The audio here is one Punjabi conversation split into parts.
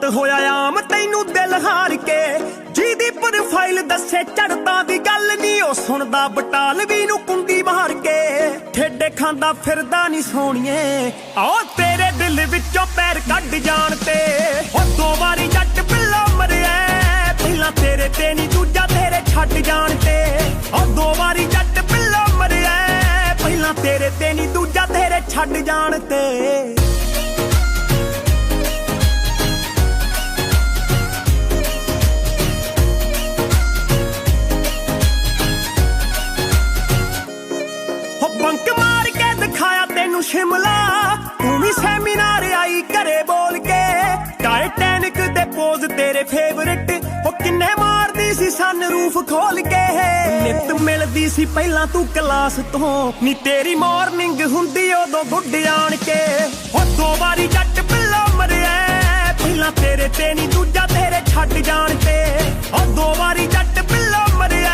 ਬਹੁਤ ਹੋਇਆ ਆਮ ਤੈਨੂੰ ਦਿਲ ਹਾਰ ਕੇ ਜਿਹਦੀ ਪ੍ਰੋਫਾਈਲ ਦੱਸੇ ਚੜਦਾ ਦੀ ਗੱਲ ਨਹੀਂ ਉਹ ਸੁਣਦਾ ਬਟਾਲਵੀ ਨੂੰ ਕੁੰਡੀ ਮਾਰ ਕੇ ਠੇਡੇ ਖਾਂਦਾ ਫਿਰਦਾ ਨਹੀਂ ਸੋਹਣੀਏ ਆਓ ਤੇਰੇ ਦਿਲ ਵਿੱਚੋਂ ਪੈਰ ਕੱਢ ਜਾਣ ਤੇ ਉਹ 2 ਵਾਰੀ ਜੱਟ ਪਿੱਲਾ ਮਰਿਆ ਪਹਿਲਾਂ ਤੇਰੇ ਤੇ ਨਹੀਂ ਦੂਜਾ ਤੇਰੇ ਛੱਡ ਜਾਣ ਤੇ ਉਹ 2 ਵਾਰੀ ਜੱਟ ਪਿੱਲਾ ਮਰਿਆ ਪਹਿਲਾਂ ਤੇਰੇ ਤੇ ਨਹੀਂ ਦੂਜਾ ਤੇਰੇ ਛੱਡ ਜਾਣ ਤੇ ਬੰਕ ਮਾਰ ਕੇ ਦਿਖਾਇਆ ਤੈਨੂੰ ਸ਼ਿਮਲਾ ਤੂੰ ਵੀ ਸੈਮੀਨਾਰ ਆਈ ਘਰੇ ਬੋਲ ਕੇ ਟਾਈਟੈਨਿਕ ਦੇ ਪੋਜ਼ ਤੇਰੇ ਫੇਵਰਿਟ ਉਹ ਕਿੰਨੇ ਮਾਰਦੀ ਸੀ ਸਨ ਰੂਫ ਖੋਲ ਕੇ ਨਿੱਤ ਮਿਲਦੀ ਸੀ ਪਹਿਲਾਂ ਤੂੰ ਕਲਾਸ ਤੋਂ ਨੀ ਤੇਰੀ ਮਾਰਨਿੰਗ ਹੁੰਦੀ ਉਦੋਂ ਗੁੱਡ ਆਣ ਕੇ ਉਹ 2 ਵਾਰੀ ਜੱਟ ਪਿੱਲਾ ਮਰਿਆ ਪਹਿਲਾਂ ਤੇਰੇ ਤੇ ਨੀ ਦੂਜਾ ਤੇਰੇ ਛੱਡ ਜਾਣ ਤੇ ਉਹ 2 ਵਾਰੀ ਜੱਟ ਪਿੱਲਾ ਮਰਿਆ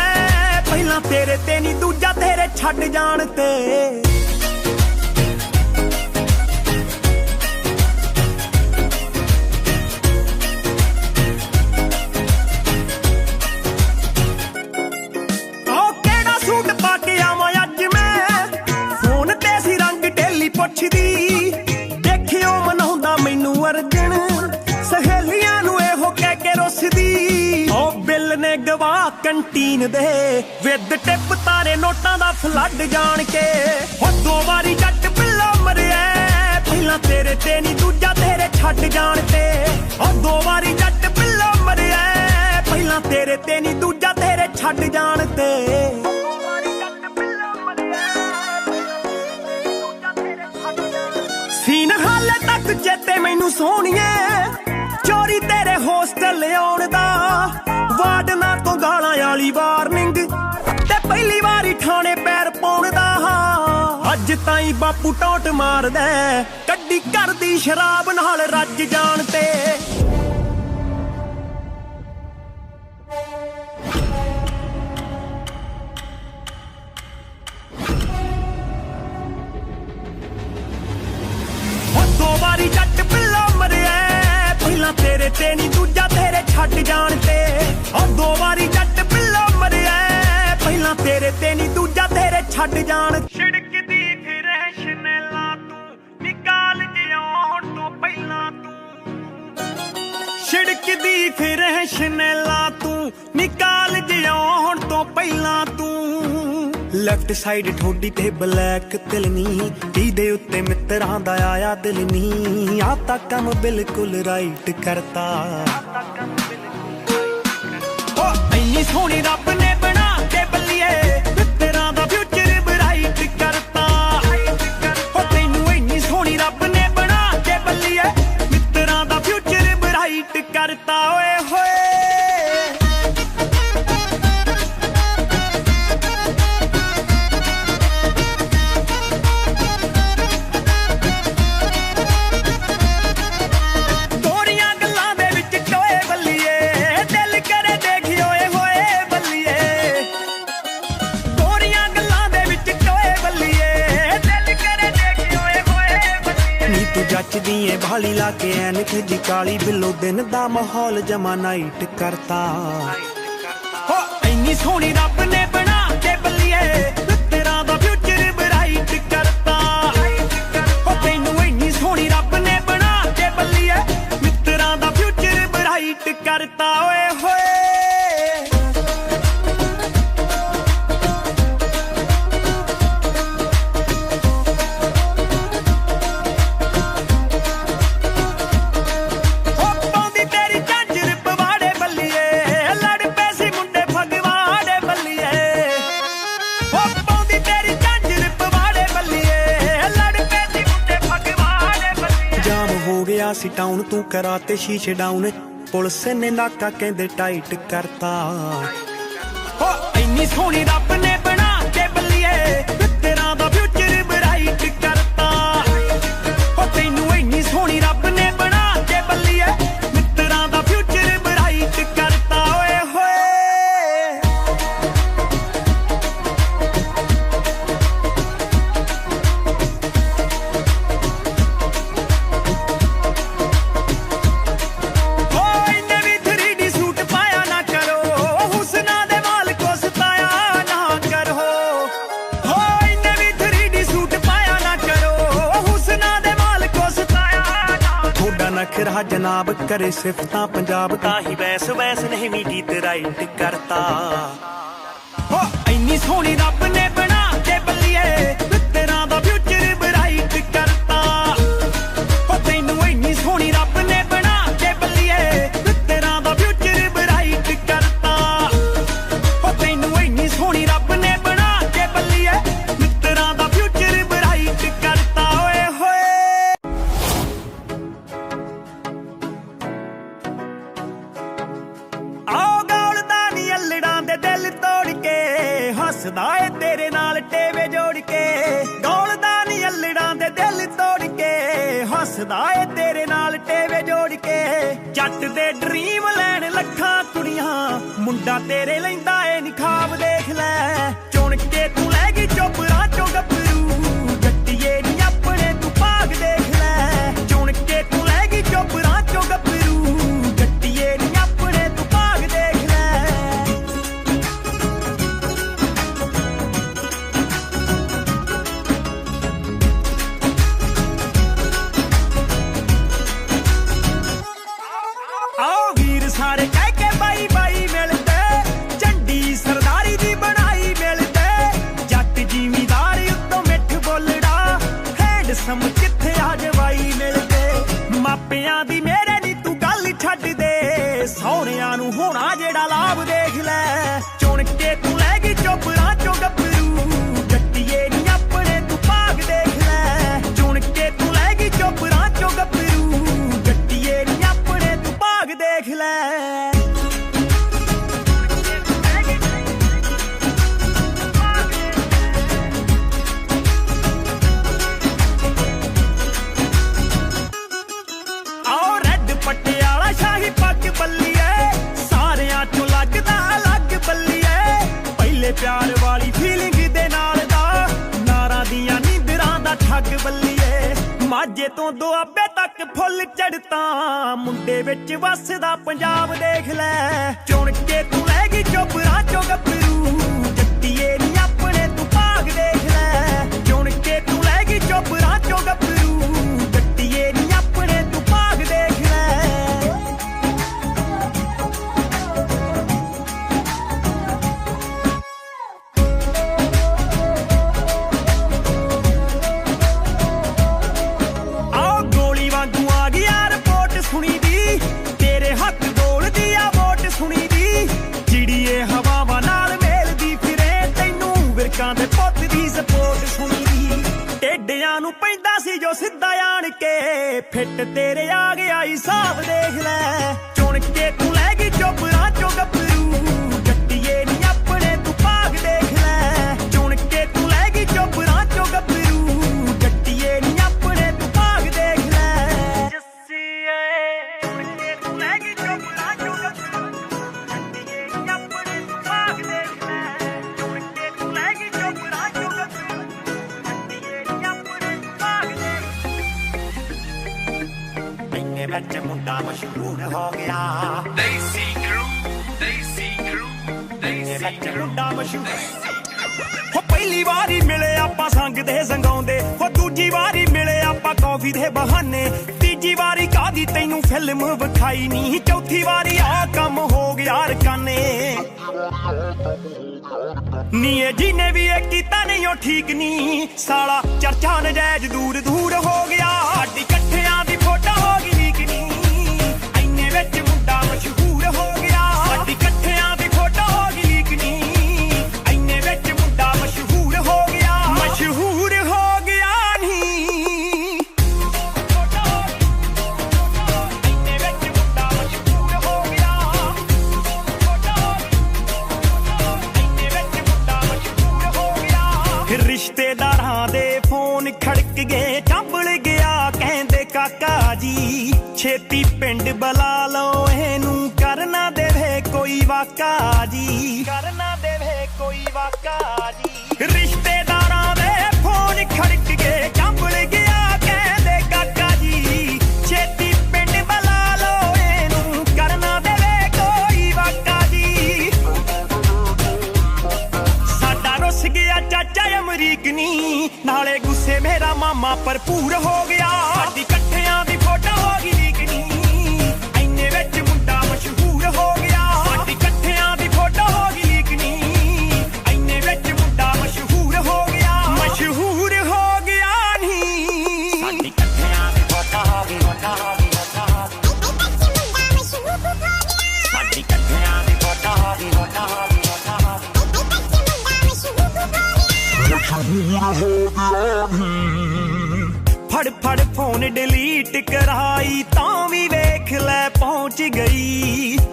ਪਹਿਲਾਂ ਤੇਰੇ ਤੇ ਨੀ ਦੂਜਾ ਤੇਰੇ ਛੱਡ ਜਾਣ ਤੇ ਉਹ ਕਿਹੜਾ ਸੂਟ ਪਾ ਕੇ ਆਵਾਂ ਅੱਜ ਮੈਂ ਫੋਨ ਤੇ ਸੀ ਰੰਗ ਢੇਲੀ ਪੁੱਛਦੀ ਦੇਖਿਓ ਮਨਾਉਂਦਾ ਮੈਨੂੰ ਅਰਜਨ ਸਹੇਲੀਆਂ ਨੂੰ ਇਹੋ ਕਹਿ ਕੇ ਰੁੱਸਦੀ ਉਹ ਬਿੱਲ ਨੇ ਗਵਾ ਕੰਟੀਨ ਦੇ ਵਿਦ ਟਿਪ ਤਾਰੇ ਨੋਟਾਂ ਦਾ ਫਲੱਡ ਜਾਣ ਕੇ ਉਹ 2 ਵਾਰੀ ਜੱਟ ਪਿੱਲਾ ਮਰਿਆ ਪਹਿਲਾਂ ਤੇਰੇ ਤੇ ਨਹੀਂ ਦੂਜਾ ਤੇਰੇ ਛੱਡ ਜਾਣ ਤੇ ਉਹ 2 ਵਾਰੀ ਜੱਟ ਪਿੱਲਾ ਮਰਿਆ ਪਹਿਲਾਂ ਤੇਰੇ ਤੇ ਨਹੀਂ ਦੂਜਾ ਤੇਰੇ ਛੱਡ ਜਾਣ ਤੇ ਸੀਨ ਹਾਲੇ ਤੱਕ ਚੇਤੇ ਮੈਨੂੰ ਸੋਹਣੀਏ ਚੋਰੀ ਤੇਰੇ ਹੋਸਟਲ ਆਉਣ ਦਾ ਵਾਰਡਨਾਂ ਤੋਂ ਗਾਲਾਂ ਵਾਲੀ ਵਾਰਨਿੰਗ ਤੇ ਪਹਿਲੀ ਵਾਰੀ ਥਾਣੇ ਪੈਰ ਪਾਉਣ ਦਾ ਅੱਜ ਤਾਈਂ ਬਾਪੂ ਟੌਟ ਮਾਰਦਾ ਕੱਢੀ ਕਰਦੀ ਸ਼ਰਾਬ ਨਾਲ ਰੱਜ ਜਾਣ ਤੇ ਉਹ 2 ਵਾਰੀ ਜੱਟ ਪਿੱਲਾ ਮਰਿਆ ਪਹਿਲਾਂ ਤੇਰੇ ਤੇ ਨਹੀਂ ਦੂਜਾ ਤੇਰੇ ਛੱਡ ਜਾਣ ਤੇ ਉਹ 2 ਵਾਰੀ ਜੱਟ ਪਿੱਲਾ ਮਰਿਆ ਪਹਿਲਾਂ ਤੇਰੇ ਤੇ ਨਹੀਂ ਦੂਜਾ ਤੇਰੇ ਛੱਡ ਜਾਣ ਛਿੜਕਦੀ ਫਿਰ ਸ਼ਨੈਲਾ ਤੂੰ ਨਿਕਾਲ ਜਿਉਣ ਤੋਂ ਪਹਿਲਾਂ ਤੂੰ ਛਿੜਕਦੀ ਫਿਰ ਸ਼ਨੈਲਾ ਤੂੰ ਨਿਕਾਲ ਜਿਉਣ ਤੋਂ ਪਹਿਲਾਂ ਤੂੰ ਲੈਫਟ ਸਾਈਡ ਠੋਡੀ ਤੇ ਬਲੈਕ ਤਿਲ ਨੀ ਜਿਹਦੇ ਉੱਤੇ ਮਿੱਤਰਾਂ ਦਾ ਆਇਆ ਦਿਲ ਨੀ ਆ ਤਾਂ ਕੰਮ ਬਿਲਕੁਲ ਰਾਈਟ ਕਰਤਾ ਓ ਇੰਨੀ ਸੋਹਣੀ ਰੱਬ ਨੇ ਬਣਾ ਕੇ ਬੱਲੀਏ ਮਿੱਤਰਾਂ ਦਾ ਫਿਊਚਰ ਬਰਾਈਟ ਕਰਤਾ ਓ ਤੈਨੂੰ ਇੰਨੀ ਸੋਹਣੀ ਰੱਬ ਨੇ ਬਣਾ ਕੇ ਬੱਲੀਏ ਮਿੱਤਰਾਂ ਦਾ ਫਿਊਚਰ ਬਰਾਈਟ ਕਰਤਾ ਓਏ ਹੋਏ ਜੱਚਦੀ ਏ ਭਾਲੀ ਲਾ ਕੇ ਐਨਕ ਜੀ ਕਾਲੀ ਬਿੱਲੋ ਦਿਨ ਦਾ ਮਾਹੌਲ ਜਮਾ ਨਾਈਟ ਕਰਤਾ ਹੋ ਇੰਨੀ ਸੋਹਣੀ ਰੱਬ ਨੇ ਬਣਾ ਕੇ ਬੱਲੀਏ ਤੇਰਾ ਦਾ ਫਿਊਚਰ ਬਰਾਈਟ ਕਰਤਾ ਹੋ ਤੈਨੂੰ ਇੰਨੀ ਸੋਹਣੀ ਰੱਬ ਨੇ ਬਣਾ ਕੇ ਬੱਲੀਏ ਮਿੱਤਰਾਂ ਦਾ ਫਿਊਚਰ ਬਰਾਈਟ ਕਰਤਾ ਓਏ ਹੋਏ ਸੀ ਟਾਊਨ ਤੂੰ ਕਰਾ ਤੇ ਸ਼ੀਸ਼ੇ ਡਾਊਨ ਪੁਲਿਸ ਨੇ ਨਾਕਾ ਕਹਿੰਦੇ ਟਾਈਟ ਕਰਤਾ ਹੋ ਇੰਨੀ ਸੋਹਣੀ ਰੱਬ ਨੇ ਬਣਾ ਕੇ ਬੱਲੀਏ ਤੇਰਾ ਦਾ ਫਿਊਚਰ ਬਰਾਈਟ ਕਰਤਾ ਹੋ ਤੈਨੂੰ ਇੰਨੀ ਸੋਹਣੀ ਰੱਬ ਨੇ ਬਣਾ ਕੇ ਬੱਲੀਏ ਮਿੱਤਰਾਂ ਦਾ ਫਿਊਚਰ ਬਰਾਈਟ ਕਰਤਾ ਓਏ ਹੋਏ नखरा जनाब करे सिफतां पंजाब ताही वैस वैस नहीं मी गीत राइट करता हो इन्नी सोहनी रब ने बना के बल्लिए तेरा दा फ्यूचर ब्राइट करता हो तैनू इन्नी सोहनी रब ने बना के बल्लिए तेरा दा फ्यूचर ब्राइट करता हो तैनू इन्नी सोहनी रब ने बना के बल्लिए तेरा दा फ्यूचर ब्राइट करता ओए होए आओ गौलदा नी अल्लड़ां दे दिल तोड़ के हसदा ए तेरे नाल टेवे जोड़ के गौलदा नी अल्लड़ां दे दिल तोड़ के हसदा ए तेरे नाल टेवे जोड़ के जट दे ड्रीम लैन लखां कुड़ियां मुंडा तेरे लैंदा ए निखाब देख लै चुन के तू लै गई चोपड़ा चो गभरू जट्टिए नी अपने तू भाग देख लै चुन के तू लै गई चोपड़ा चो गभरू जट्टिए नी अपने तू भाग देख लै आओ वीर सारे कह के बाई बाई मिलते झंडी सरदारी दी बनाई मिलते जट जिमीदार उत्तों मिठ बोलड़ा हैंडसम किथे आ जवाई मिलते मापियां दी मेरे नी तू गल छड्ड दे सौहरियां नू होना जेड़ा लाभ देख लै चुन के तू लै गई चोपड़ा चो गभरू जट्टिए नी अपने तू भाग देख लै चुन के तू लै गई चोपड़ा चो गभरू जट्टिए नी अपने तू भाग देख लै आओ रैड पटियाला शाही पग बल्लिए सारियां चों लगदा अलग बल्लिए पहले प्यार वाली फीलिंग दे नाल दा नारां दियां नींदरां दा ठग बल्लिए माझे तो दुआबे तक फुੱਲ चढ़ता मुंडे विच वसदा पंजाब देख लै चुन के तू लै गई चोपड़ा चो गभरू जट्टिए नी अपने तू भाग देख लै चुन के तू लै गई चोपड़ा चो गभरू जट्टिए नी अपने तू भाग देख लै आओ गोली वांगू आ गया रिपोर्ट सुनी दी तेरे हक गोल दिया वोट सुनी दी चिड़िए हवावां नाल मेलदी फिरे तैनू विरकां दे पुੱਤ दी सपोर्ट सुनी दी टेडियां नू पैंदा सी जो सिद्धा आण के फिट तेरे आ गया हिसाब देख लै चुन के तू लै गई चोपड़ा चो गभरू जट्टिए नी अपने तू भाग देख लै चुन के तू लै गई चोपड़ा चो गभरू जट्टिए नी अपने तू भाग देख लै जस्सीए चुन के तू लै गई चोपड़ा चो गभरू जट्टिए नी अपने तू भाग देख लै चुन के तू लै गई चोपड़ा चो गभरू जट्टिए नी अपने तू भाग देख ਇੰਨੇ ਵਿੱਚ ਮੁੰਡਾ ਮਸ਼ਹੂਰ ਹੋ ਗਿਆ ਦੇਸੀ ਕਰੂ ਇੰਨੇ ਵਿੱਚ ਮੁੰਡਾ ਮਸ਼ਹੂਰ ਹੋ ਪਹਿਲੀ ਵਾਰੀ ਮਿਲੇ ਆਪਾਂ ਸੰਗ ਦੇ ਸੰਗਾਉਂਦੇ ਹੋ ਦੂਜੀ ਵਾਰੀ ਮਿਲੇ ਆਪਾਂ ਕੌਫੀ ਦੇ ਬਹਾਨੇ ਤੀਜੀ ਵਾਰੀ ਕਾਦੀ ਤੈਨੂੰ ਫਿਲਮ ਵਿਖਾਈ ਨਹੀਂ ਚੌਥੀ ਵਾਰੀ ਆ ਕੰਮ ਹੋ ਗਿਆ ਰਕਾਨੇ ਨੀ ਇਹ ਜਿਹਨੇ ਵੀ ਇਹ ਕੀਤਾ ਨਹੀਂ ਉਹ ਠੀਕ ਨਹੀਂ ਸਾਲਾ ਚਰਚਾ ਨਜਾਇਜ਼ ਦੂਰ ਦੂਰ ਹੋ ਗਿਆ ਸਾਡੀ ਇਕੱਠਿਆਂ ਦੀ ਫੋਟੋ ਹੋ ਗਈ ਲੀਕ ਨਹੀਂ ਇੰਨੇ ਵਿੱਚ ਮੁੰਡਾ ਮਸ਼ਹੂਰ ਹੋ ਗਿਆ ਸਾਡੀ ਇਕੱਠਿਆਂ ਦੀ ਫੋਟੋ ਹੋ ਗਈ ਲੀਕ ਨਹੀਂ ਇੰਨੇ ਵਿੱਚ ਮੁੰਡਾ ਮਸ਼ਹੂਰ ਹੋ ਗਿਆ ਨਹੀਂ ਇੰਨੇ ਵਿੱਚ ਮੁੰਡਾ ਮਸ਼ਹੂਰ ਹੋ ਗਿਆ ਇੰਨੇ ਵਿੱਚ ਮੁੰਡਾ ਮਸ਼ਹੂਰ ਹੋ ਗਿਆ ਰਿਸ਼ਤੇਦਾਰਾਂ ਦੇ ਫੋਨ ਖੜਕ ਗਏ ਚੰਬਲ ਗਿਆ ਕਹਿੰਦੇ ਕਾਕਾ ਜੀ ਛੇਤੀ ਪਿੰਡ ਬੁਲਾ ਲਓ ਇਹਨੂੰ ਕਰਨਾ ਦੇਵੇ ਕੋਈ ਵਾਕਾ ਜੀ ਕਰਨਾ ਦੇਵੇ ਕੋਈ ਵਾਕਾ ਜੀ ਰਿਸ਼ਤੇਦਾਰਾਂ ਦੇ ਫੋਨ ਖੜਕ ਗਏ ਚੰਬਲ ਗਿਆ ਕਹਿੰਦੇ ਕਾਕਾ ਜੀ ਛੇਤੀ ਪਿੰਡ ਬੁਲਾ ਲਓ ਇਹਨੂੰ ਕਰਨਾ ਦੇਵੇ ਕੋਈ ਵਾਕਾ ਜੀ ਸਾਡਾ ਰੁੱਸ ਗਿਆ ਚਾਚਾ ਅਮਰੀਕ ਨੀ ਨਾਲੇ ਗੁੱਸੇ ਮੇਰਾ ਮਾਮਾ ਭਰਪੂਰ ਹੋ ਗਿਆ ਸਾਡੀ ਇਕੱਠਿਆਂ ਦੀ ਫੋਟੋ ਹੋ ਗਈ ਲੀਕ ਨੀ फड़ फड़ फोन डिलीट कराई तां भी वेख लै पहुंच गई।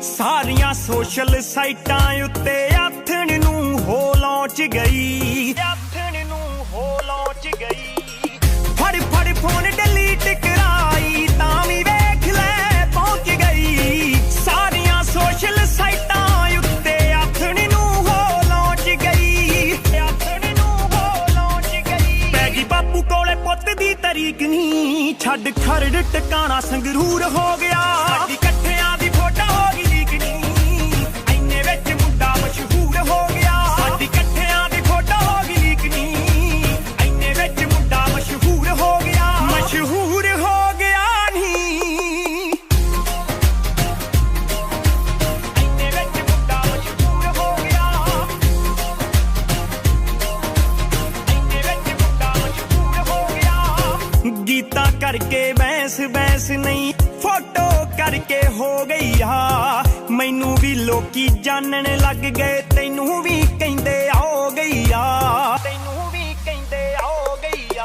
सारियां सोशल साइटां उत्ते आथण नूं हो लौंच गई। फड़ फड़ फोन डिलीट कराई तां भी वेख लै पहुंच गई। सारियां सोशल साइटां उत्ते आथण नूं हो लौंच गई। पैगी बापू कोले पुੱਤ दी तरीक नी छड्ड खरड़ टकाना संगरूर हो गया। साडी इकट्ठियां दी फोटो हो गई लीक नी इन्ने विच मुंडा मशहूर हो गया। साडी इकट्ठियां दी फोटो हो गई लीक नी इन्ने विच मुंडा मशहूर हो गया। मशहूर हो गया नी इन्ने विच मुंडा मशहूर हो गया। इन्ने विच मुंडा मशहूर हो गया। गीता करके बहस बहस नहीं फोटो करके हो गई आ। मैनू भी लोकी जानन लग गए तैनू भी कहंदे आओ गई आ। तैनू भी कहंदे आओ गई आ।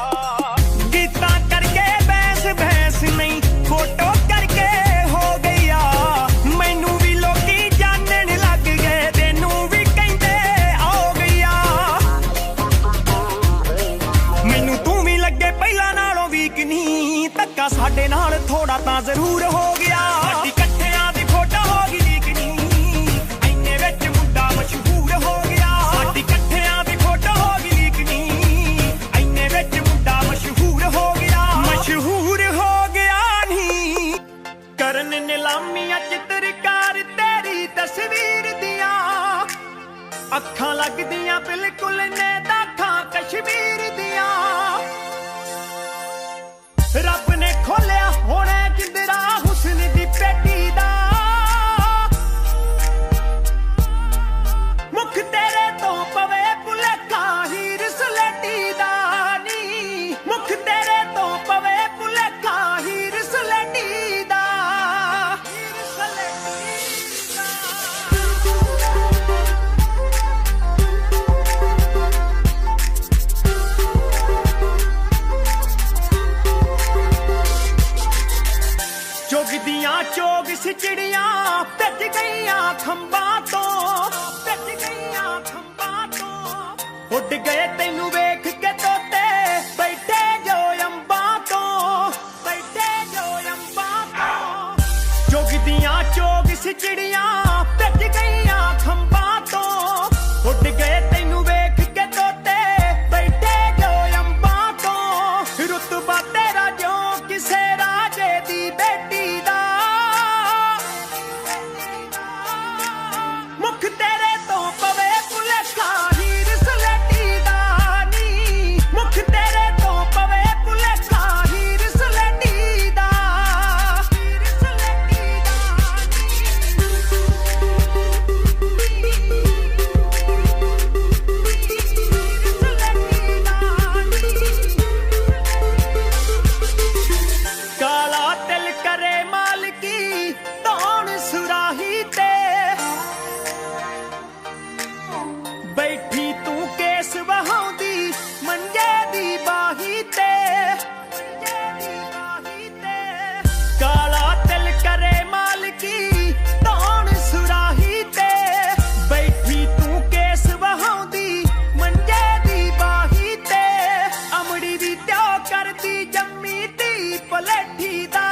गीता करके बहस बहस नहीं फोटो करके हो गई आ। मैनू भी लोकी जानन लग गए तैनू भी कहंदे आओ गई आ। मैनू तू भी लगे पहला नालों वीक नहीं धक्का साडे नाल थोड़ा तां जरूर हो गया। साडी इकट्ठियां दी फोटो हो गई लीक नी इन्ने विच मुंडा मशहूर हो गया। साडी इकट्ठियां दी फोटो हो गई लीक नी इन्ने विच मुंडा मशहूर हो गया। मशहूर हो गया नी करन नीलामियां चित्रकार तेरी तस्वीर दियां अखां लगदियां बिल्कुल ने दाखां कश्मीर दियां। रब ने खोलिया होने जिंदरा हुस्न दी पेटी दा। मुख तेरे तो पवे भुलेखा हीर सलेटी दा नी। मुख तेरे तो पवे भुलेखा हीर सलेटी दा। हीर सलेटी दा। चुगदियां चोग सिचड़ियां भज गईयां खंबां तो। भज गईयां खंबां तो उड़ गए तैनू वेख के तोते बैठे जो अंबां तो। बैठे जो अंबां तो चुगदियां चोग सिचड़ियां भज गईयां खंबां तो उड़ गए तैनू वेख के तोते बैठे जो अंबां तो। रुतबा तेरा जो किसे राजे दी बेटी दा। मुख तेरे तो पवे भुलेखा हीर सलेटी दा नी। मुख तेरे तो पवे भुलेखा हीर सलेटी दा। हीर सलेटी काला तिल करे मालकी तौण सुराही ते। बैठी तू केस वहाउंदी मंजे दी बाही ते। काला तिल करे मालकी तौण सुराही ते। बैठी तू केस वहाउंदी मंजे दी बाही ते। अमड़ी दी त्यो करदी जम्मी दी पलेठी दा।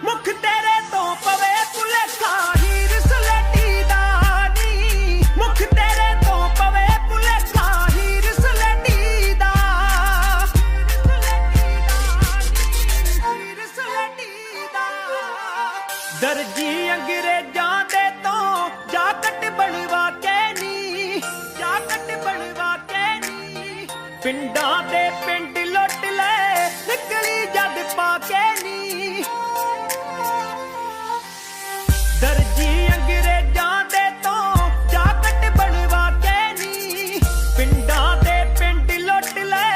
मुख तेरे तो पवे भुलेखा हीर सलेटी दा नी। मुख तेरे तो पवे भुलेखा हीर सलेटी दा। हीर सलेटी दा। दर्जी अंग्रेजां दे तो जाकट बनवा के नी। जाकट बनवा के नी पिंडां दे पिंड लुट ले निकली जद पाके नी। दर्जी अंग्रेजां दे तो जाकट बनवा के नी पिंडां दे पिंड लुट ले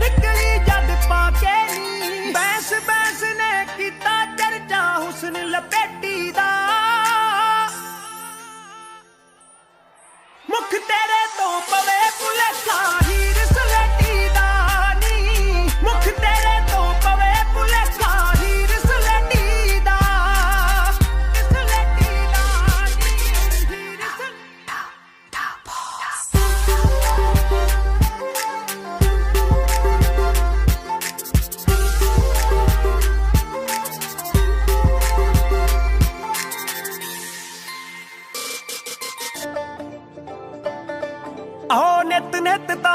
निकली जद पाके नी। बैंस बैंस ने कीता चर्चा हुस्न लपेटी दा।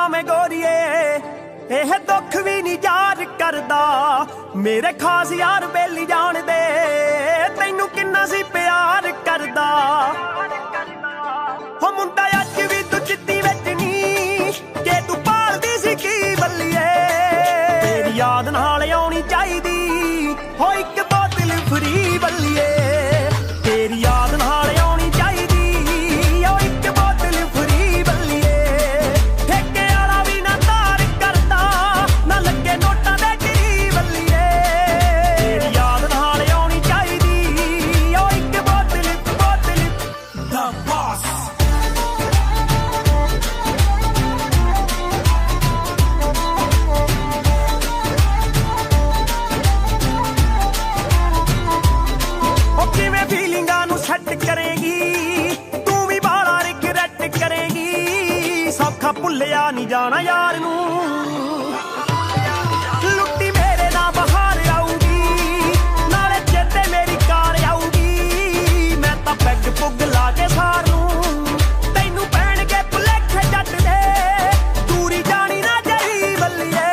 ਮੈਂ ਗੋਰੀਏ ਇਹ ਦੁੱਖ ਵੀ ਨਹੀਂ ਯਾਰ ਕਰਦਾ ਮੇਰੇ ਖਾਸ ਯਾਰ ਬੇਲੀ ਜਾਣਦੇ ਤੈਨੂੰ ਕਿੰਨਾ ਸੀ ਪਿਆਰ ਕਰਦਾ ਹੋ ਮੁੰਡਾ ਅੱਜ ਵੀ ਤੂੰ ਚਿੱਤੀ ਵਿੱਚ ਨਹੀਂ ਕਿ ਤੂੰ ਪਾਲਦੀ ਸੀ ਕੀ ਬੱਲੀਏ ਤੇਰੀ ਯਾਦ ਨਾਲ ਆਉਣੀ ਚਾਹੀਦੀ ਹੋ ਇੱਕ ਬੋਤਲ ਫਰੀ ਬੱਲੀਏ ਤੇਰੀ ਯਾਦ ਨਾਲ ਆਉਣੀ ਚਾਹੀਦੀ ਹੋ ਇੱਕ ਬੋਤਲ ਫਰੀ ਬੱਲੀਏ ਠੇਕੇ ਵਾਲਾ ਵੀ ਨਾ ਤਾਰ ਕਰਦਾ ਨਾ ਲੱਗੇ ਨੋਟਾਂ ਦੇ ਢੀ ਬੱਲੀਏ ਤੇਰੀ ਯਾਦ ਨਾਲ ਆਉਣੀ ਚਾਹੀਦੀ ਹੋ ਇੱਕ ਬੋਤਲ ਦਾ ਬਾਸ ਛੱਡ ਕਰੇਗੀ ਤੂੰ ਵੀ ਬਾਲਾ ਰਿਗਰੈਟ ਕਰੇਗੀ ਸੌਖਾ ਭੁੱਲਿਆ ਨਹੀਂ ਜਾਣਾ ਯਾਰ ਨੂੰ ਲੁੱਟੀ ਮੇਰੇ ਨਾਲ ਬਹਾਰ ਆਊਗੀ ਨਾਲੇ ਚੇਤੇ ਮੇਰੀ ਕਾਰ ਆਊਗੀ ਮੈਂ ਤਾਂ ਪੈਗ ਪੁੱਗ ਲਾ ਕੇ ਸਾਰ ਨੂੰ ਤੈਨੂੰ ਪੈਣਗੇ ਭੁਲੇਖੇ ਜੱਟ ਦੇ ਦੂਰੀ ਜਾਣੀ ਨਾ ਜਾਈ ਬੱਲੀਏ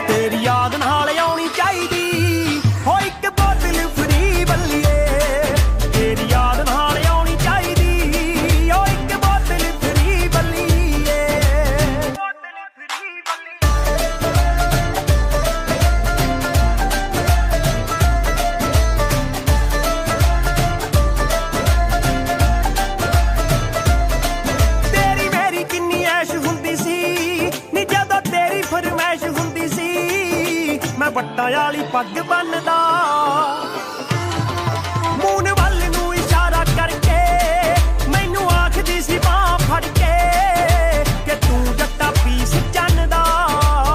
ਤੇਰੀ ਯਾਦ ਨਾਲ ਆਉਣੀ ਚਾਹੀਦੀ ਹੋ ਇੱਕ ਬੋਤਲ ਫਰੀ ਬੱਲੀਏ ਤੇਰੀ ਯਾਦ ਨਾਲ ਆਉਣੀ ਚਾਹੀਦੀ ਹੋ ਇੱਕ ਬੋਤਲ ਫਰੀ ਬੱਲੀਏ ਤੇਰੀ ਮੇਰੀ ਕਿੰਨੀ ਐਸ਼ ਹੁੰਦੀ ਸੀ ਨੀ ਜਦੋਂ ਤੇਰੀ ਫਰਮੈਸ਼ ਹੁੰਦੀ ਸੀ ਮੈਂ ਵੱਟਾਂ ਵਾਲੀ ਪੱਗ ਬੰਨਦਾ ਮੂਨ ਵੱਲ ਨੂੰ ਇਸ਼ਾਰਾ ਕਰਕੇ ਮੈਨੂੰ ਆਖਦੀ ਸੀ ਬਾਂਹ ਫੜ ਕੇ ਕਿ ਤੂੰ ਜੱਟਾ ਪੀਸ ਚੰਨ ਦਾ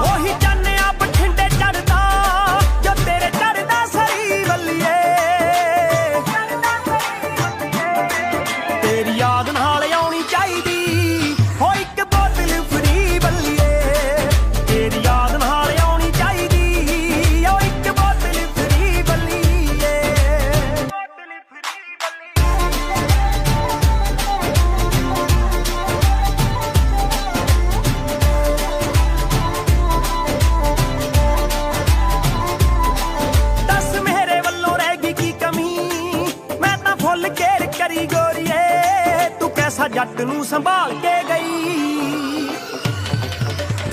ਉਹੀ ਚੰਨ ਆ ਬਠਿੰਡੇ ਚੜਦਾ ਜੋ ਤੇਰੇ ਚੜਦਾ ਸਰੀ ਬੱਲੀਏ ਤੇਰੀ ਯਾਦ ਨਾਲ ਆਉਣੀ ਚਾਹੀਦੀ ਹੋ ਇੱਕ ਬੋਤਲ ਫਰੀ ਬੱਲੀਏ ਤੇਰੀ ਯਾਦ ਨਾਲ ਆਉਣੀ ਚਾਹੀਦੀ ਹੋ ਇੱਕ ਬੋਤਲ ਫਰੀ ਬੱਲੀਏ ਦੱਸ ਮੇਰੇ ਵੱਲੋਂ ਰਹਿ ਗਈ ਕੀ ਕਮੀ ਮੈਂ ਤਾਂ ਫੁੱਲ ਕੇਅਰ ਕਰੀ ਗੋਰੀਏ ਤੂੰ ਕੈਸਾ ਜੱਟ ਨੂੰ ਸੰਭਾਲ ਕੇ ਗਈ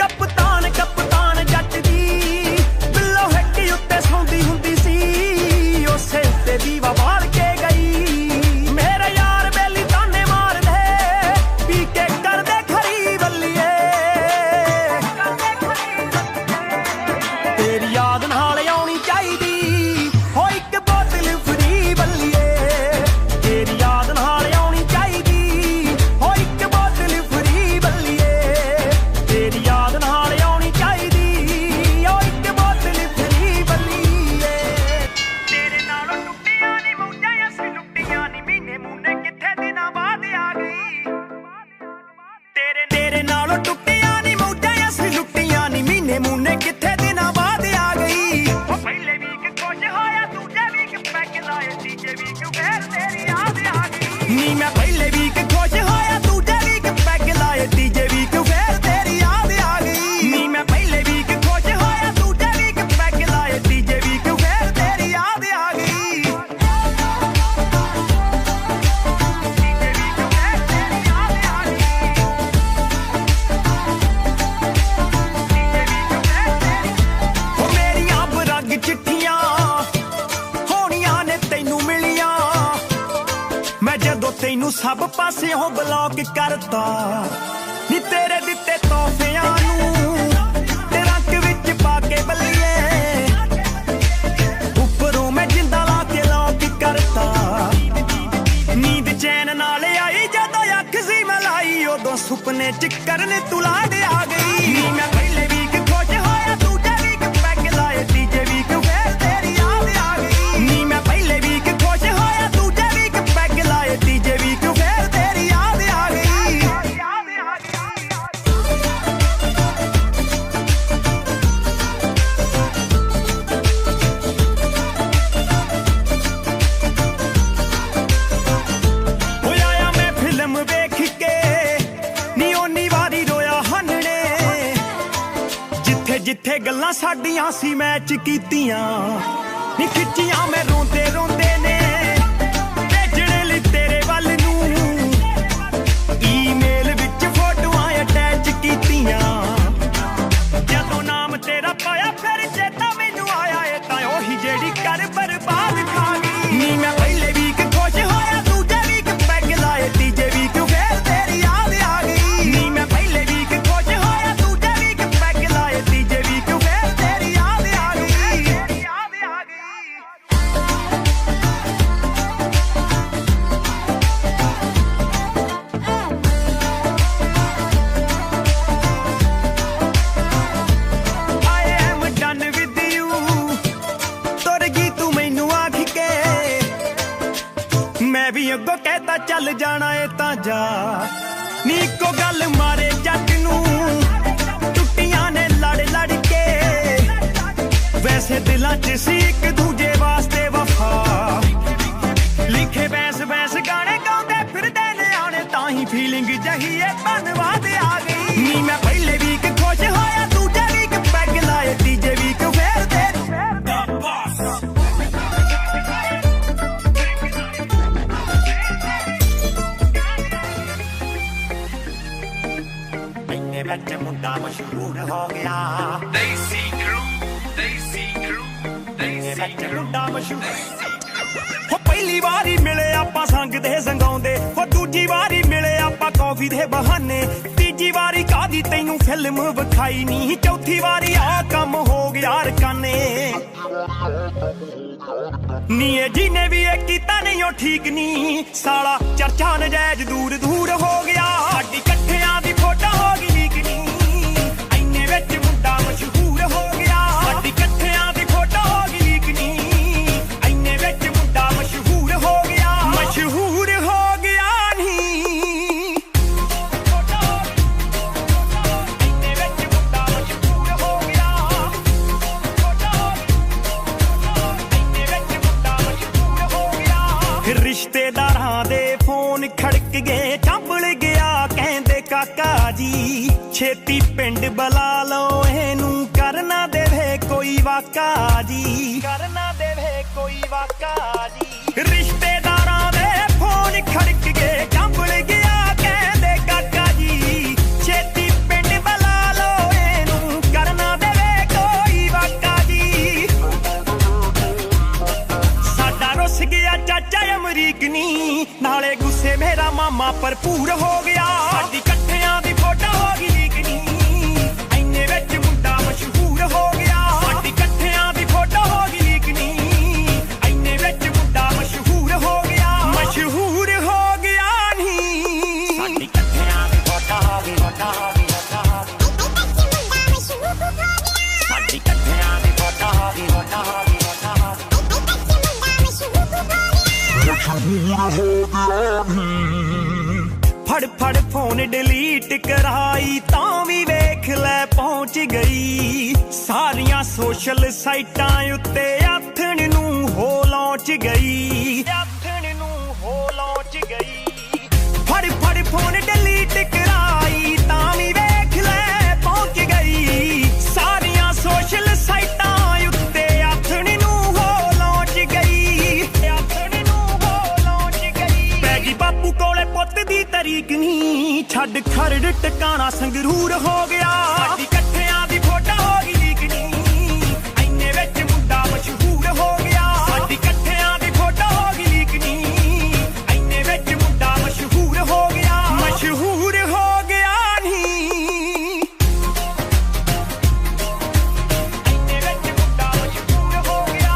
ਕਪਤਾਨ ਕਪਤਾਨ ਜੱਟ ਦੀ ਬਿੱਲੋ ਹੱਟੀ ਉੱਤੇ ਸੌਂਦੀ ਹੁੰਦੀ ਸੀ ਉਸੇ ਉੱਤੇ ਦੀਵਾ ਬਾਲ ਕੇ ਗਈ ਮੇਰਾ ਯਾਰ ਬੇਲੀ ਤਾਨੇ ਮਾਰਦੇ ਪੀ ਕੇ ਕਰਦੇ ਖਰੀ ਬੱਲੀਏ ਤੇਰੀ ਯਾਦ ਨਾਲ ਆਉਣੀ ਚਾਹੀਦੀ ਹੋ ਇੱਕ ਬੋਤਲ ਫਰੀ ਬੱਲੀਏ ਤੇਰੀ ਯਾਦ ਨਾਲ ਆਉਣੀ ਚਾਹੀਦੀ ਹੋ ਇੱਕ ਬੋਤਲ ਫਰੀ ਬੱਲੀਏ ਤੇਰੀ ਯਾਦ ਨਾਲ ਆਉਣੀ ਚਾਹੀਦੀ ਹੋ ਇੱਕ ਬੋਤਲ ਫਰੀ ਬੱਲੀਏ ਤੇਰੇ ਨਾਲੋਂ ਟੁੱਟੀਆਂ ਨੀ ਮੌਜਾਂ ਅਸੀਂ ਲੁੱਟੀਆਂ ਨੀ ਮਹੀਨੇ ਮੂਨੇ ਕਿੱਥੇ ਦਿਨਾਂ ਬਾਅਦ ਆ ਗਈ ਤੇਰੇ ਨਾਲੋਂ ਟੁੱਟੀਆਂ ਨੀ ਮੌਜਾਂ ਅਸੀਂ ਲੁੱਟੀਆਂ ਨੀ ਮਹੀਨੇ ਮੂਨੇ ਕਿੱਥੇ ਦਿਨਾਂ ਬਾਅਦ ਆ ਗਈ ਉਹ ਪਹਿਲੇ ਵੀਕ ਖੁਸ਼ ਹੋਇਆ ਦੂਜੇ ਵੀਕ ਪੈਗ ਲਾਏ ਤੀਜੇ ਵੀਕ ਫੇਰ ਤੇਰੀ ਯਾਦ ਆ ਗਈ ਨੀ ਮੈਂ ਪਹਿਲੇ ਵੀਕ ਖੁਸ਼ ਹੋਇਆ ਦੂਜੇ ਵੀਕ ਪੈਗ ਲਾਏ ਤੀਜੇ ਵੀਕ ਫੇਰ ਤੇਰੀ ਯਾਦ ਆ ਗਈ ਨੀ ਮੈਂ ਪਹਿਲੇ ਵੀਕ ਖੁਸ਼ ਹੋਇਆ ਦੂਜੇ ਵੀਕ ਪੈਗ ਲਾਏ ਤੀਜੇ ਵੀਕ ਫੇਰ ਤੇਰੀ ਯਾਦ ਆ ਗਈ ਤੀਜੇ ਵੀਕ ਫੇਰ ਤੇਰੀ ਯਾਦ ਆ ਗਈ ਹੋ ਮੇਰੀਆਂ ਬਰਗ ਚਿੱਠੀਆਂ ਹੋਣੀਆਂ ਨੇ ਤੈਨੂੰ ਮਿਲੀਆਂ ਮੈਂ ਜਦੋਂ ਤੈਨੂੰ ਸਭ ਪਾਸਿਓਂ ਬਲੌਕ ਕਰਤਾ ਨੀ ਤੇਰੇ ਦਿੱਤੇ ਤੋਹਫਿਆਂ ਨੂੰ ਤੇ ਰੱਖ ਵਿੱਚ ਪਾ ਕੇ ਬੱਲੀਏ ਉੱਪਰੋਂ ਮੈਂ ਜਿੰਦਾ ਲਾ ਕੇ ਲੌਕ ਕਰਤਾ ਨੀਂਦ ਚੈਨ ਨਾਲ ਆਈ ਜਦੋਂ ਅੱਖ ਸੀ ਮੈਂ ਲਾਈ ਉਦੋਂ ਸੁਪਨੇ ਚ ਕਰਨ ਤੂੰ ਲਾਡ ਆ ਗਈ ਨੀ ਮੈਂ ਪਹਿਲੇ ਵੀਕ ਖੁਸ਼ ਹੋਇਆ ਦੂਜੇ ਵੀਕ ਪੈਗ ਲਾਏ ਤੀਜੇ ਵੀਕ ਫੇਰ ਤੇਰੀ ਯਾਦ ਆ ਗਈ ਨੀ ਮੈਂ ਪਹਿਲੇ ਵੀਕ ਖੁਸ਼ ਹੋਇਆ ਦੂਜੇ ਵੀਕ ਪੈਗ ਲਾਏ ਤੀਜੇ ਵੀਕ ਫੇਰ ਤੇਰੀ ਯਾਦ ਆ ਗਈ ਹੋ ਆਇਆ ਮੈਂ ਫਿਲਮ ਵੇਖ ਕੇ ਅੱਖਾਂ ਸਾਡੀਆਂ ਸੀ ਮੈਚ ਕੀਤੀਆਂ ਨੀ ਖਿੱਚੀਆਂ ਮੈਂ ਰੋਂਦੇ ਰੋਂਦੇ ਨੇ ਭੇਜਣੇ ਲਈ ਤੇਰੇ ਵੱਲ ਨੂੰ ਈਮੇਲ ਵਿੱਚ ਫੋਟੋਆਂ ਅਟੈਚ ਕੀਤੀਆਂ ਜਦੋਂ ਨਾਮ ਤੇਰਾ ਪਾਇਆ ਫਿਰ ਚੇਤਾ ਮੈਨੂੰ ਆਇਆ ਇਹ ਤਾਂ ਉਹੀ ਜਿਹੜੀ ਕਰ ਬਰਬਾਦ ਖਾ ਗਈ ਨੀ ਮੈਂ ਪਹਿਲੇ ਵੀਕ ਖੁਸ਼ ਹੋਇਆ ਦੂਜੇ ਵੀਕ ਪੈਗ ਲਾਏ ਤੀਜੇ ਵੀਕ ਫੇਰ ਤੇਰੀ ਯਾਦ ਆ ਗਈ ਨੀ ਮੈਂ ਪਹਿਲੇ ਵੀਕ ਖੁਸ਼ ਹੋਇਆ ਦੂਜੇ ਵੀਕ ਪੈਗ ਲਾਏ ਤੀਜੇ ਵੀਕ ਫੇਰ ਤੇਰੀ ਯਾਦ ਆ ਗਈ ਤੇਰੀ ਯਾਦ ਆ ਗਈ I am done with you ਤੁਰ ਗਈ ਤੂੰ ਮੈਨੂੰ ਆਖ ਕੇ ਮੈਂ ਵੀ ਅੱਗੋਂ ਕਹਿਤਾ ਚੱਲ ਜਾਣਾ ਏ ਤਾਂ ਜਾ ਨੀ ਇੱਕੋ ਗੱਲ ਮਾਰੇ ਜੱਟ ਨੂੰ ਟੁੱਟੀਆਂ ਨੇ ਲੜ ਲੜ ਕੇ ਵੈਸੇ ਦਿਲਾਂ 'ਚ ਸੀ ਇੱਕ ਦੂਜੇ ਵਾਸਤੇ ਵਫਾ ਲਿਖੇ ਬੈਸ ਬੈਸ ਗਾਣੇ ਗਾਉਂਦੇ ਫਿਰਦੇ ਨੇ ਆਣੇ ਤਾਂ ਹੀ ਫੀਲਿੰਗ ਜਹੀ ਏ ਧੰਨਵਾਦ ਆ ਗਈ ਨੀ ਮੈਂ ਪਹਿਲੇ ਵੀਕ ਖੁਸ਼ ਹੋਇਆ ਦੂਜੇ ਵੀਕ ਪੈਗ ਲਾਏ ਤੀਜੇ ਵੀਕ ਫੇਰ ਦੇ ਮੈਨੇ ਵਿੱਚ ਮੁੰਡਾ ਮਸ਼ਹੂਰ ਹੋ ਗਿਆ Daisy crew, Daisy crew, ਮੈਨੇ Daisy ਵਿੱਚ crew. ਮੁੰਡਾ ਮਸ਼ਹੂਰ ਹੋ ਪਹਿਲੀ ਵਾਰੀ ਮਿਲੇ ਆਪਾਂ ਸੰਗਦੇ ਸੰਗਾਉਂਦੇ ਹੋ ਦੂਜੀ ਵਾਰੀ ਮਿਲੇ ਆਪਾਂ ਕੌਫੀ ਦੇ ਬਹਾਨੇ ਤੀਜੀ ਵਾਰੀ ਕਾਦੀ ਤੈਨੂੰ ਫਿਲਮ ਵਿਖਾਈ ਨਹੀਂ ਚੌਥੀ ਵਾਰੀ ਆ ਕੰਮ ਹੋ ਗਿਆ ਰਕਾਨੇ ਨੀ ਇਹ ਜਿਹਨੇ ਵੀ ਇਹ ਕੀਤਾ ਨਹੀਂ ਉਹ ਠੀਕ ਨਹੀਂ ਸਾਲਾ ਚਰਚਾ ਨਜਾਇਜ਼ ਦੂਰ ਦੂਰ ਹੋ ਗਿਆ ਸਾਡੀ ਇਕੱਠਿਆਂ ਦੀ ਫੋਟੋ ਹੋ ਗਈ ਲੀਕ ਨਹੀਂ ਐਨੇ ਵਿੱਚ ਮੁੰਡਾ ਮਸ਼ਹੂਰ ਹੋ ਗਿਆ ਸਾਡੀ ਇਕੱਠਿਆਂ ਦੀ ਫੋਟੋ ਹੋ ਗਈ ਲੀਕ ਨਹੀਂ ਐਨੇ ਵਿੱਚ ਮੁੰਡਾ ਮਸ਼ਹੂਰ ਹੋ ਗਿਆ ਮਸ਼ਹੂਰ ਹੋ ਗਿਆ ਨਹੀਂ ਐਨੇ ਵਿੱਚ ਮੁੰਡਾ ਮਸ਼ਹੂਰ ਹੋ ਗਿਆ ਐਨੇ ਵਿੱਚ ਮੁੰਡਾ ਮਸ਼ਹੂਰ ਹੋ ਗਿਆ ਰਿਸ਼ਤੇਦਾਰਾਂ ਦੇ ਫੋਨ ਖੜਕ ਗਏ ਚੰਬਲ ਗਿਆ ਕਹਿੰਦੇ ਕਾਕਾ ਜੀ ਛੇਤੀ ਪਿੰਡ ਬੁਲਾ ਲਓ ਇਹਨੂੰ ਕਰਨਾ ਦੇਵੇ ਕੋਈ ਵਾਕਾ ਜੀ ਕਰਨਾ ਦੇਵੇ ਕੋਈ ਵਾਕਾ ਜੀ ਰਿਸ਼ਤੇਦਾਰਾਂ ਦੇ ਫੋਨ ਖੜਕ ਗਏ ਚੰਬਲ ਗਿਆ ਕਹਿੰਦੇ ਕਾਕਾ ਜੀ ਛੇਤੀ ਪਿੰਡ ਬੁਲਾ ਲਓ ਇਹਨੂੰ ਕਰਨਾ ਦੇਵੇ ਕੋਈ ਵਾਕਾ ਜੀ ਸਾਡਾ ਰੁੱਸ ਗਿਆ ਚਾਚਾ ਅਮਰੀਕ ਨੀ ਨਾਲੇ ਗੁੱਸੇ ਮੇਰਾ ਮਾਮਾ ਭਰਪੂਰ ਹੋ ਗਿਆ ਸਾਡੀ ਇਕੱਠਿਆਂ ਦੀ ਫੋਟੋ ਹੋ ਗਈ ਲੀਕ ਨੀ ਐਨੇ ਵਿੱਚ ਮੁੰਡਾ ਮਸ਼ਹੂਰ ਹੋ ਗਿਆ ਸਾਡੀ ਇਕੱਠਿਆਂ ਦੀ ਫੋਟੋ ਹੋ ਗਈ ਲੀਕ ਨੀ ਐਨੇ ਵਿੱਚ ਮੁੰਡਾ ਮਸ਼ਹੂਰ ਹੋ ਗਿਆ ਮਸ਼ਹੂਰ ਹੋ ਗਿਆ ਨੀ ਸਾਡੀ ਇਕੱਠਿਆਂ ਦੀ ਫੋਟੋ ਹੋ ਗਈ ਸਾਡੀ ਇਕੱਠਿਆਂ ਦੀ ਫੋਟੋ ਹੋ ਗਈ ਫੜ ਫੜ ਫੋਨ ਡਿਲੀਟ ਕਰਾਈ ਤਾਂ ਵੀ ਵੇਖ ਲੈ ਪਹੁੰਚ ਗਈ ਸਾਰੀਆਂ ਸੋਸ਼ਲ ਸਾਈਟਾਂ ਉੱਤੇ ਆਥਣ ਨੂੰ ਹੋ ਲਾਂਚ ਗਈ ਆਥਣ ਨੂੰ ਹੋ ਲਾਂਚ ਗਈ ਫੜ ਫੜ ਫੋਨ ਡਿਲੀਟ ਕਰਾਈ ਤਾਂ ਵੀ ਵੇਖ ਲੈ ਪਹੁੰਚ ਗਈ ਸਾਰੀਆਂ ਸੋਸ਼ਲ ਸਾਈਟਾਂ ਉੱਤੇ ਆਥਣ ਨੂੰ ਹੋ ਲਾਂਚ ਗਈ ਆਥਣ ਨੂੰ ਹੋ ਲਾਂਚ ਗਈ ਪੈ ਗਈ ਬਾਪੂ ਕੋਲੇ ਪੁੱਤ ਦੀ ਤਰੀਕ ਨਹੀਂ ਛੱਡ ਖਰੜ ਟਿਕਾਣਾ ਸੰਗਰੂਰ ਹੋ ਗਿਆ ਸਾਡੀ ਇਕੱਠਿਆਂ ਦੀ ਫੋਟੋ ਹੋ ਗਈ ਲੀਕ ਨਹੀਂ ਐਨੇ ਵਿੱਚ ਮੁੰਡਾ ਮਸ਼ਹੂਰ ਹੋ ਗਿਆ ਸਾਡੀ ਇਕੱਠਿਆਂ ਦੀ ਫੋਟੋ ਹੋ ਗਈ ਲੀਕ ਨਹੀਂ ਐਨੇ ਵਿੱਚ ਮੁੰਡਾ ਮਸ਼ਹੂਰ ਹੋ ਗਿਆ ਮਸ਼ਹੂਰ ਹੋ ਗਿਆ ਨਹੀਂ ਐਨੇ ਵਿੱਚ ਮੁੰਡਾ ਮਸ਼ਹੂਰ ਹੋ ਗਿਆ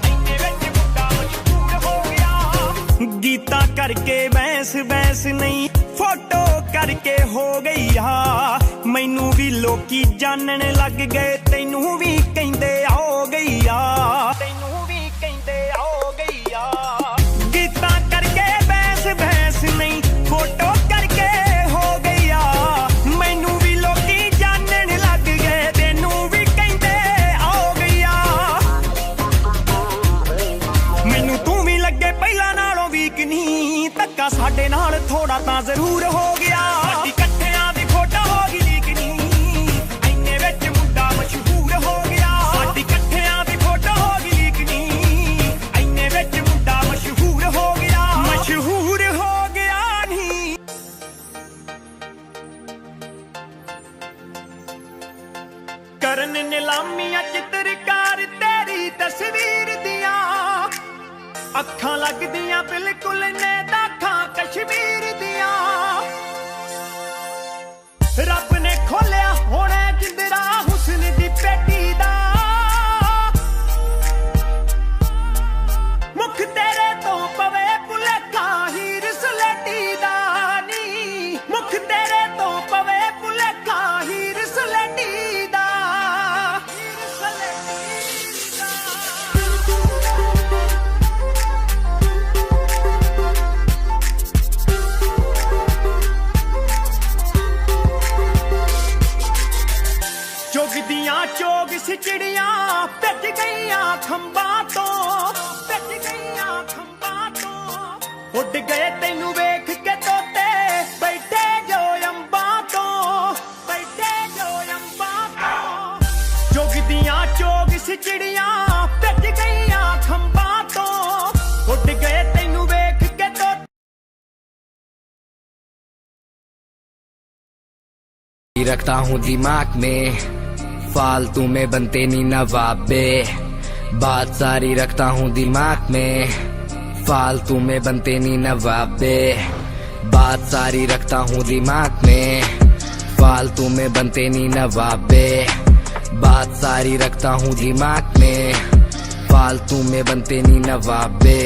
ਐਨੇ ਵਿੱਚ ਮੁੰਡਾ ਮਸ਼ਹੂਰ ਹੋ ਗਿਆ ਗੀਤਾ ਕਰਕੇ ਬੈਸ ਨਹੀਂ ਫੋਟੋ ਕਰਕੇ ਹੋ ਗਈ ਆ ਮੈਨੂੰ ਵੀ ਲੋਕੀ ਜਾਣਨ ਲੱਗ ਗਏ ਤੈਨੂੰ ਵੀ ਕਹਿੰਦੇ ਆਓ ਗਈ ਆ ਤੈਨੂੰ ਵੀ ਕਹਿੰਦੇ ਆਓ ਗਈ ਆ ਗੀਤਾ ਕਰਕੇ ਬੈਸ ਨਹੀਂ ਫੋਟੋ ਕਰਕੇ ਹੋ ਗਈ ਆ ਮੈਨੂੰ ਵੀ ਲੋਕੀ ਜਾਣਨ ਲੱਗ ਗਏ ਤੈਨੂੰ ਵੀ ਕਹਿੰਦੇ ਆਓ ਗਈ ਆ ਮੈਨੂੰ ਤੂੰ ਵੀ ਲੱਗੇ ਪਹਿਲਾਂ ਨਾਲੋਂ ਵੀਕ ਨਹੀਂ ਧੱਕਾ ਸਾਡੇ ਨਾਲ ਥੋੜਾ ਤਾਂ ਜ਼ਰੂਰ ਹੋ ਗਿਆ ਸਾਡੀ ਇਕੱਠਿਆਂ ਦੀ ਫੋਟੋ ਹੋ ਗਈ ਲੀਕ ਨਹੀਂ तस्वीर दिया अखां लगदियां बिल्कुल ने दाखां कश्मीर दिया रब ने खोलिया होना जिंदरा हुस्न दी पेटी दा मुख तेरे तो पवे भुलेखा हीर सलेटी दा नी मुख तेरे तो पवे भुलेखा हीर सलेटी दा चुगदियां चोग सिचड़ियां पिट गईयां खंबां तो उड़ गए तैनू वेख के तोते बैठे जो अंबां तो चुगदियां चोग सिचड़ियां पिट गईयां खंबां तो उड़ गए तैनू वेख के तोते रखता हूँ दिमाग में फालतू में बनते नी नवाबे बात सारी रखता हूँ दिमाग में फालतू में बनते नी नवाबे बात सारी रखता हूँ दिमाग में फालतू में बनते नी नवाबे बात सारी रखता हूँ दिमाग में फालतू में बनते नी नवाबे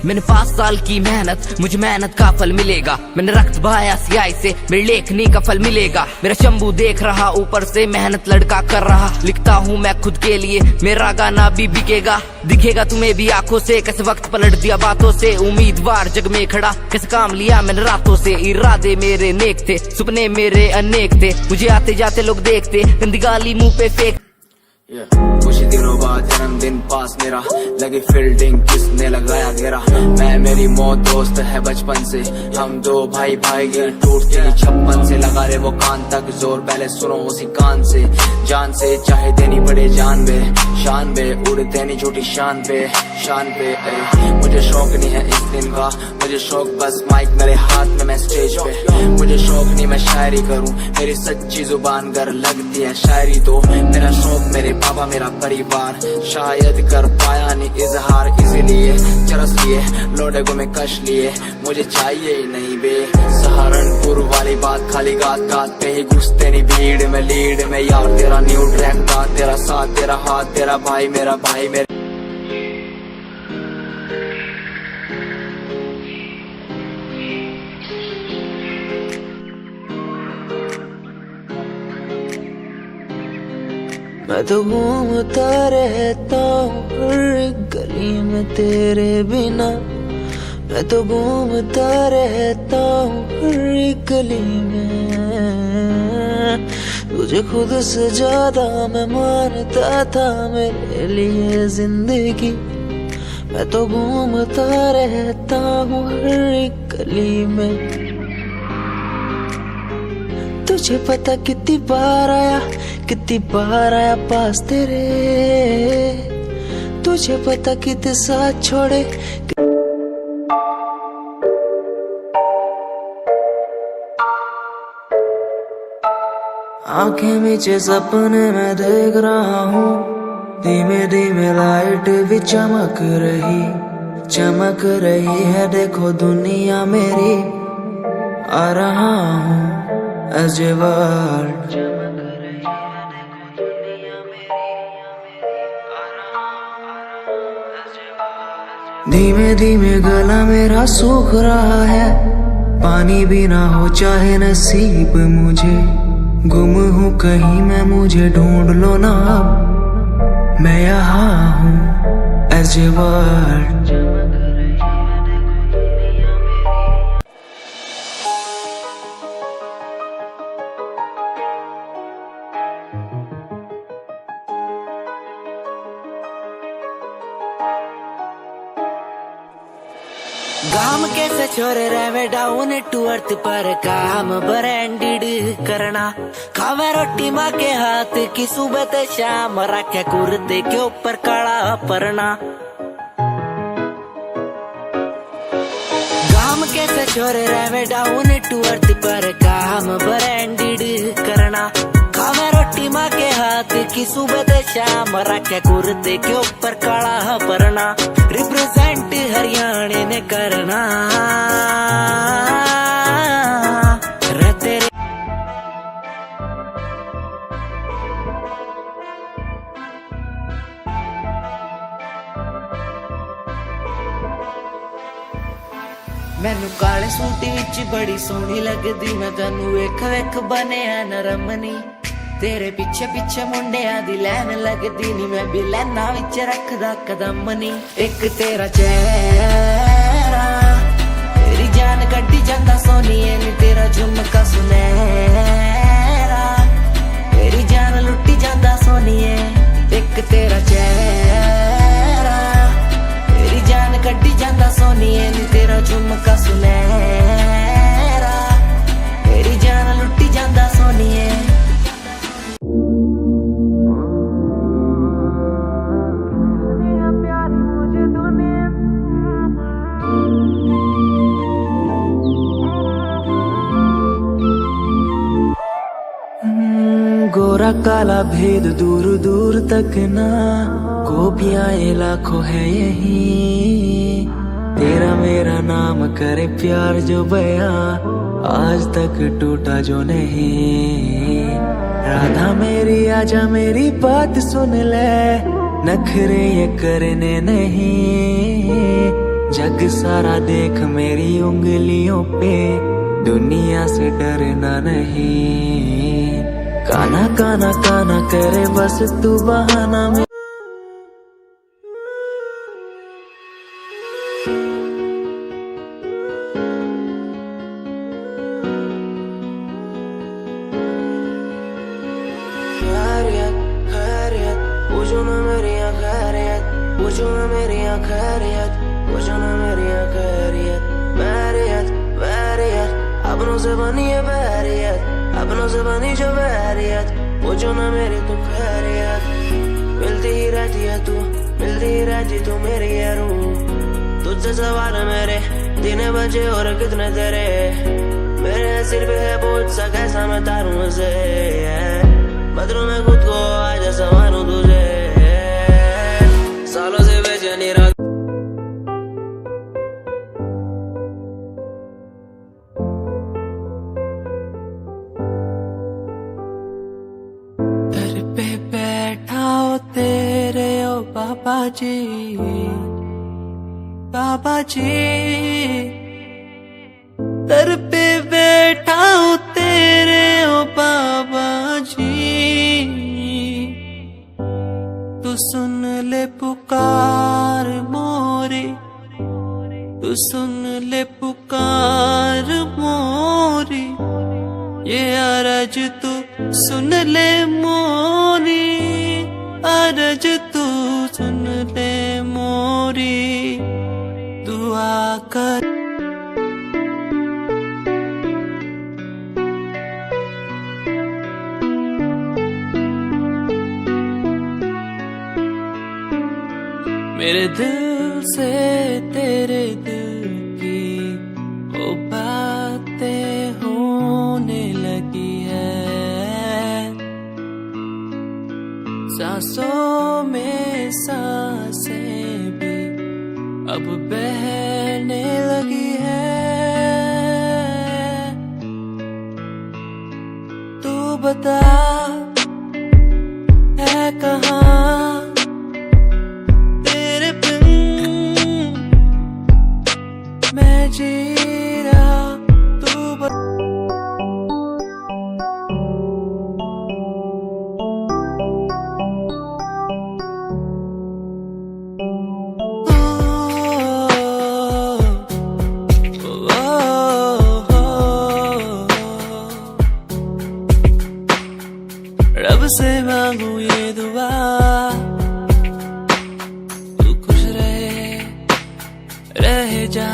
मैंने 5 साल की मेहनत मुझे मेहनत का फल मिलेगा मैंने रक्त बहाया सियाही से मेरी लेखनी का फल मिलेगा मेरा शंभू देख रहा ऊपर से मेहनत लड़का कर रहा लिखता हूँ मैं खुद के लिए मेरा गाना भी बिकेगा दिखेगा तुम्हें भी आंखों से कैसे वक्त पलट दिया बातों से उम्मीदवार जग में खड़ा कैसे काम लिया मैंने रातों से इरादे मेरे नेक थे सपने मेरे अनेक थे मुझे आते जाते लोग देखते गंदी गाली मुंह पे फेंक कुछ दिनों बाद जन्मदिन पास मेरा लगी फील्डिंग किसने लगाया घेरा मैं मेरी मौत दोस्त है बचपन से हम दो भाई भाई गिर टूट के 56 से लगा रहे वो कान तक जोर पहले सुनो उसी कान से जान से चाहे देनी पड़े जान बे शान बे उड़ते नहीं झूठी शान पे मुझे शौक नहीं है इस दिन का मुझे शौक बस माइक मेरे हाथ में मैं स्टेज पे मुझे शौक नहीं मैं शायरी करूं मेरी सच्ची जुबान घर लगती है शायरी तो मेरा शौक मेरे बाबा मेरा परिवार शायद कर पाया नहीं इजहार इसीलिए चरस लिए लोडे को मैं कश लिए मुझे चाहिए ही नहीं बे सहारनपुर वाली बात खाली गात पे ही घुसते नहीं भीड़ में लीड में यार तेरा न्यू ट्रैक का तेरा साथ तेरा हाथ तेरा भाई मेरा मैं तो घूमता रहता हूँ हर गली में तेरे बिना मैं तो घूमता रहता हूँ हर गली में तुझे खुद से ज्यादा मैं मानता था मेरे लिए जिंदगी मैं तो घूमता रहता हूँ हर गली में तुझे पता कितनी बार आया पास तेरे तुझे पता कितने साथ छोड़े आंखें नीचे सपने में देख रहा हूँ धीमे धीमे लाइट भी चमक रही है देखो दुनिया मेरी आ रहा हूँ as a world धीमे धीमे गला मेरा सूख रहा है पानी भी ना हो चाहे नसीब मुझे गुम हूँ कहीं मैं मुझे ढूंढ लो ना अब मैं यहाँ हूँ as a world काम कैसे छोरे रहे डाउन टू अर्थ पर काम ब्रांडेड करना खावे रोटी माँ के हाथ की सुबह ते शाम रखे कुर्ते के ऊपर काला परना काम कैसे छोरे रहे डाउन टू अर्थ पर काम ब्रांडेड करना खावे रोटी माँ के हाथ की सुबह ते शाम रखे कुर्ते के ऊपर काला परना रिप्रेजेंट हरियाणा ने करना रे तेरे मैनू काले सूट विच बड़ी सोहनी लगदी मैं तैनू वेख वेख बनिया नरमनी तेरे पीछे पीछे मुंडिया दी लैन लगदी नी मैं भी लैना विच रखदा कदम नी एक तेरा चेहरा तेरी जान कड्डी जांदा सोनिए नी तेरा झुमका सुनहरा तेरी जान लुट्टी जांदा सोनिए एक तेरा चेहरा तेरी जान कड्डी जांदा सोनिए नी तेरा झुमका सुनहरा तेरी जान लुट्टी जांदा सोनिए गोरा काला भेद दूर दूर तक ना गोपियां ये लाखों है यही तेरा मेरा नाम करे प्यार जो बया आज तक टूटा जो नहीं राधा मेरी आजा मेरी बात सुन ले नखरे ये करने नहीं जग सारा देख मेरी उंगलियों पे दुनिया से डरना नहीं काना काना काना करे बस तू बहाना में पूछो ना मेरी खैरियत पूछो ना मेरी खैरियत पूछो ना मेरी खैरियत बैरियत बैरियत अपनों से बनी है बैरियत अपनों से बनी जो बैरियत पूछो ना मेरी तू खैरियत मिलती ही रहती है तू मिलती ही रहती तू मेरी है रूह तुझसे सवाल मेरे दिन बजे और कितने तेरे मेरे सिर पे है बोझ सा कैसा मैं तारूं उसे बदलूं मैं खुद को आज संवारूं तुझे सालों से बेचैनी रात दर पे बैठा हो तेरे ओ बाबा जी दर पे बैठा हो तेरे ओ बाबा जी तू सुन ले पुकार मोरी तू सुन ले पुकार मोरी ये अरज तू सुन ले मोरी अरज तू सुन ले मोरी दुआ कर मेरे दिल से तेरे दिल की वो बातें होने लगी है सांसों में सांसें भी अब बहने लगी है तू बता है कहाँ मैं जी रहा तू रब से मांगू ये दुआ तू खुश रहे जा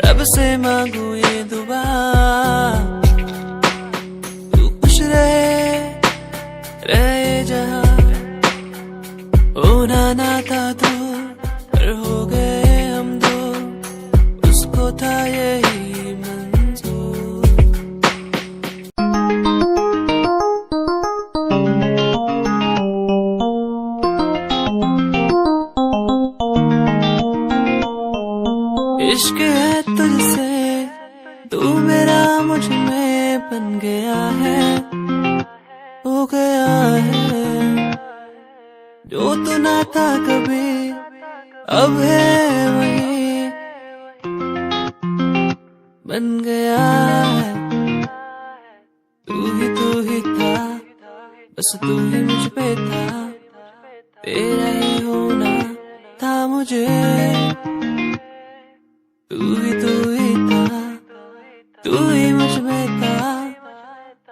रब से मांगू ये दुआ तू खुश रहे जहाँ होना ना था तो पर हो गए हम दो उसको था यही मंजूर इश्क है तुझसे, तू मेरा मुझ में बन गया है, हो गया है। जो तू ना था कभी अब है वही बन गया है। तू ही था, बस तू ही मुझ पे था, तेरा ही होना था मुझे। तू ही था, तू ही मुझ में था,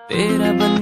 तेरा बन